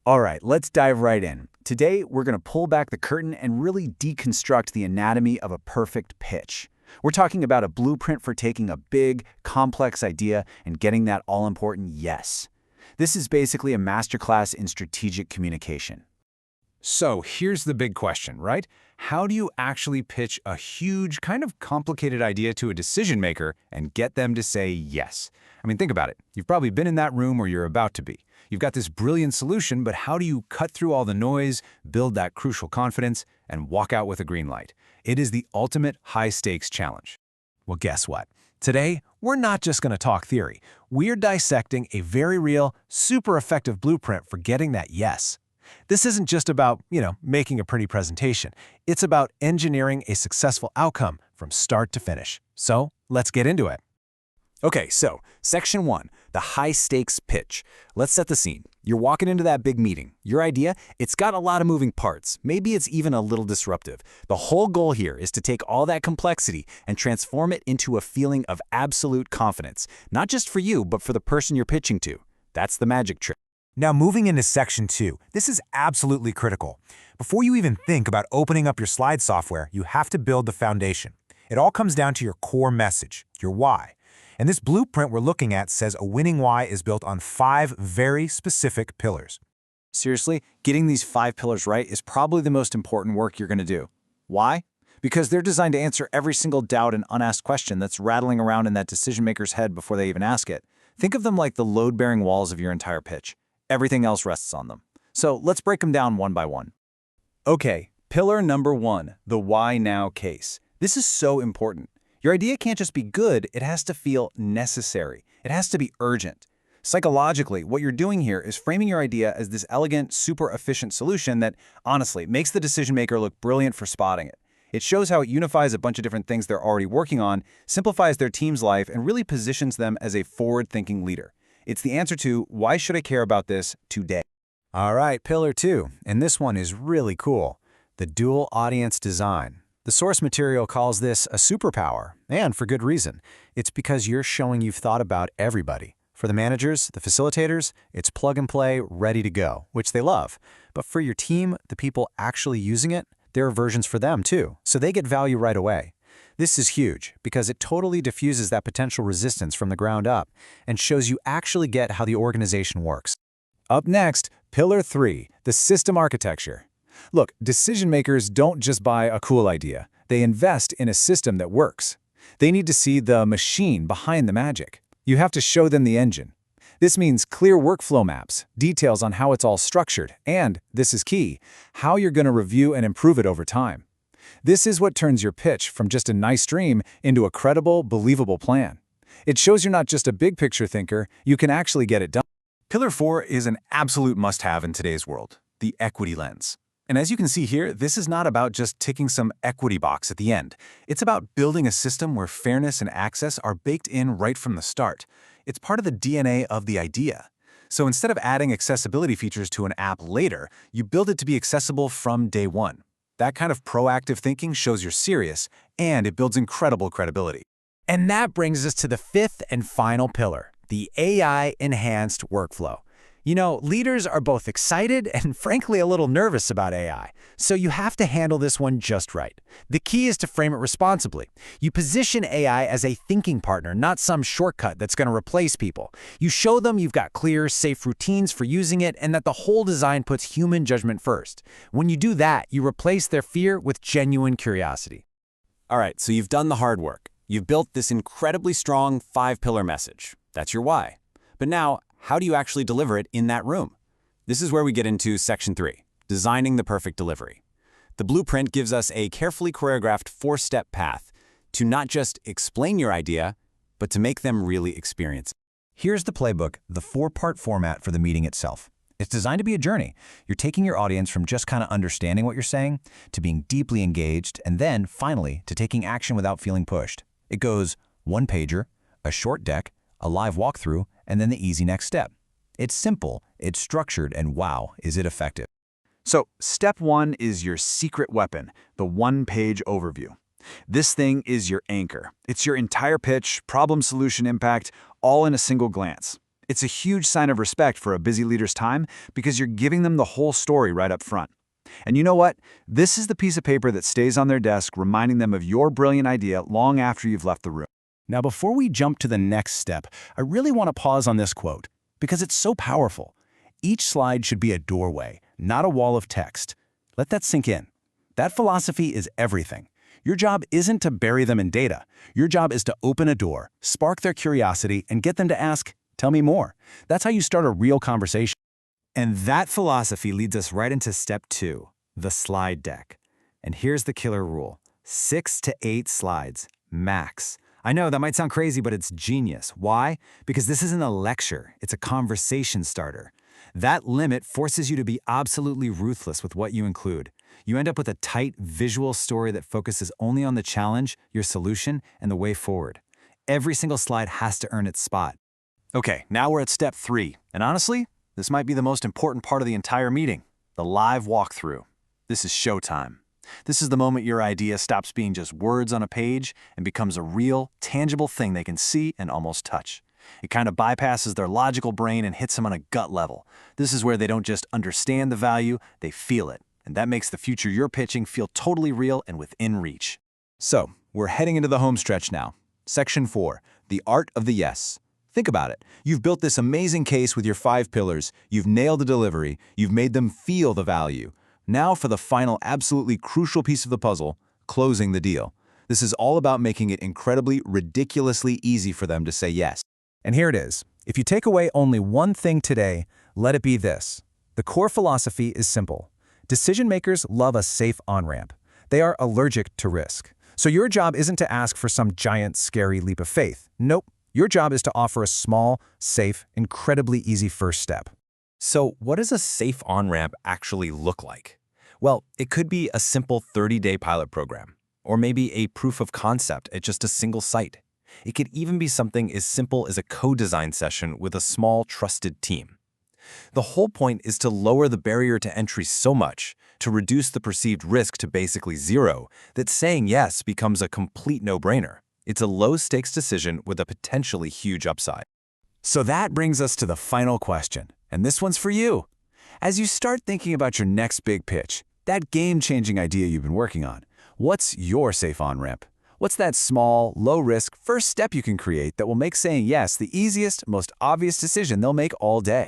All right, let's dive right in. Today, we're going to pull back the curtain and really deconstruct the anatomy of a perfect pitch. We're talking about a blueprint for taking a big, complex idea and getting that all-important yes. This is basically a masterclass in strategic communication. So here's the big question, right? How do you actually pitch a huge, kind of complicated idea to a decision maker and get them to say yes? I mean, think about it. You've probably been in that room or you're about to be. You've got this brilliant solution, but how do you cut through all the noise, build that crucial confidence, and walk out with a green light? It is the ultimate high-stakes challenge. Well, guess what? Today, we're not just going to talk theory. We're dissecting a very real, super effective blueprint for getting that yes. This isn't just about, making a pretty presentation. It's about engineering a successful outcome from start to finish. So, let's get into it. Okay, so section 1, the high-stakes pitch. Let's set the scene. You're walking into that big meeting. Your idea, it's got a lot of moving parts. Maybe it's even a little disruptive. The whole goal here is to take all that complexity and transform it into a feeling of absolute confidence, not just for you, but for the person you're pitching to. That's the magic trick. Now, moving into section 2, this is absolutely critical. Before you even think about opening up your slide software, you have to build the foundation. It all comes down to your core message, your why. And this blueprint we're looking at says a winning why is built on 5 very specific pillars. Seriously, getting these 5 pillars right is probably the most important work you're going to do. Why? Because they're designed to answer every single doubt and unasked question that's rattling around in that decision maker's head before they even ask it. Think of them like the load-bearing walls of your entire pitch. Everything else rests on them. So let's break them down one by one. Okay, pillar number 1, the why now case. This is so important. Your idea can't just be good, it has to feel necessary. It has to be urgent. Psychologically, what you're doing here is framing your idea as this elegant, super efficient solution that, honestly, makes the decision maker look brilliant for spotting it. It shows how it unifies a bunch of different things they're already working on, simplifies their team's life, and really positions them as a forward-thinking leader. It's the answer to, why should I care about this today? All right, pillar 2, and this one is really cool. The dual audience design. The source material calls this a superpower, and for good reason. It's because you're showing you've thought about everybody. For the managers, the facilitators, it's plug and play, ready to go, which they love. But for your team, the people actually using it, there are versions for them too, so they get value right away. This is huge because it totally diffuses that potential resistance from the ground up and shows you actually get how the organization works. Up next, pillar 3, the system architecture. Look, decision makers don't just buy a cool idea. They invest in a system that works. They need to see the machine behind the magic. You have to show them the engine. This means clear workflow maps, details on how it's all structured, and, this is key, how you're going to review and improve it over time. This is what turns your pitch from just a nice dream into a credible, believable plan. It shows you're not just a big-picture thinker, you can actually get it done. Pillar 4 is an absolute must-have in today's world, the equity lens. And as you can see here, this is not about just ticking some equity box at the end. It's about building a system where fairness and access are baked in right from the start. It's part of the DNA of the idea. So instead of adding accessibility features to an app later, you build it to be accessible from day one. That kind of proactive thinking shows you're serious, and it builds incredible credibility. And that brings us to the 5th and final pillar, the AI-enhanced workflow. Leaders are both excited and frankly a little nervous about AI, so you have to handle this one just right. The key is to frame it responsibly. You position AI as a thinking partner, not some shortcut that's going to replace people. You show them you've got clear, safe routines for using it and that the whole design puts human judgment first. When you do that, you replace their fear with genuine curiosity. All right, so you've done the hard work. You've built this incredibly strong 5-pillar message. That's your why. But now, how do you actually deliver it in that room? This is where we get into section 3, designing the perfect delivery. The blueprint gives us a carefully choreographed 4-step path to not just explain your idea, but to make them really experience it. Here's the playbook, the 4-part format for the meeting itself. It's designed to be a journey. You're taking your audience from just kind of understanding what you're saying to being deeply engaged, and then, finally, to taking action without feeling pushed. It goes 1-pager, a short deck, a live walkthrough, and then the easy next step. It's simple, it's structured, and wow, is it effective. So, step 1 is your secret weapon, the 1-page overview. This thing is your anchor. It's your entire pitch, problem, solution, impact, all in a single glance. It's a huge sign of respect for a busy leader's time because you're giving them the whole story right up front. And you know what? This is the piece of paper that stays on their desk reminding them of your brilliant idea long after you've left the room. Now, before we jump to the next step, I really want to pause on this quote because it's so powerful. Each slide should be a doorway, not a wall of text. Let that sink in. That philosophy is everything. Your job isn't to bury them in data. Your job is to open a door, spark their curiosity, and get them to ask, "Tell me more." That's how you start a real conversation. And that philosophy leads us right into step 2, the slide deck. And here's the killer rule: 6 to 8 slides, max. I know that might sound crazy, but it's genius. Why? Because this isn't a lecture, it's a conversation starter. That limit forces you to be absolutely ruthless with what you include. You end up with a tight visual story that focuses only on the challenge, your solution, and the way forward. Every single slide has to earn its spot. Okay, now we're at step 3, and honestly, this might be the most important part of the entire meeting, the live walkthrough. This is showtime. This is the moment your idea stops being just words on a page and becomes a real, tangible thing they can see and almost touch. It kind of bypasses their logical brain and hits them on a gut level. This is where they don't just understand the value, they feel it. And that makes the future you're pitching feel totally real and within reach. So, we're heading into the home stretch now. Section 4, the art of the yes. Think about it. You've built this amazing case with your 5 pillars, you've nailed the delivery, you've made them feel the value. Now for the final, absolutely crucial piece of the puzzle, closing the deal. This is all about making it incredibly, ridiculously easy for them to say yes. And here it is. If you take away only one thing today, let it be this. The core philosophy is simple. Decision makers love a safe on-ramp. They are allergic to risk. So your job isn't to ask for some giant, scary leap of faith. Nope. Your job is to offer a small, safe, incredibly easy first step. So what does a safe on-ramp actually look like? Well, it could be a simple 30-day pilot program, or maybe a proof of concept at just a single site. It could even be something as simple as a co-design session with a small, trusted team. The whole point is to lower the barrier to entry so much, to reduce the perceived risk to basically zero, that saying yes becomes a complete no-brainer. It's a low-stakes decision with a potentially huge upside. So that brings us to the final question, and this one's for you. As you start thinking about your next big pitch, that game-changing idea you've been working on, what's your safe on-ramp? What's that small, low-risk first step you can create that will make saying yes the easiest, most obvious decision they'll make all day?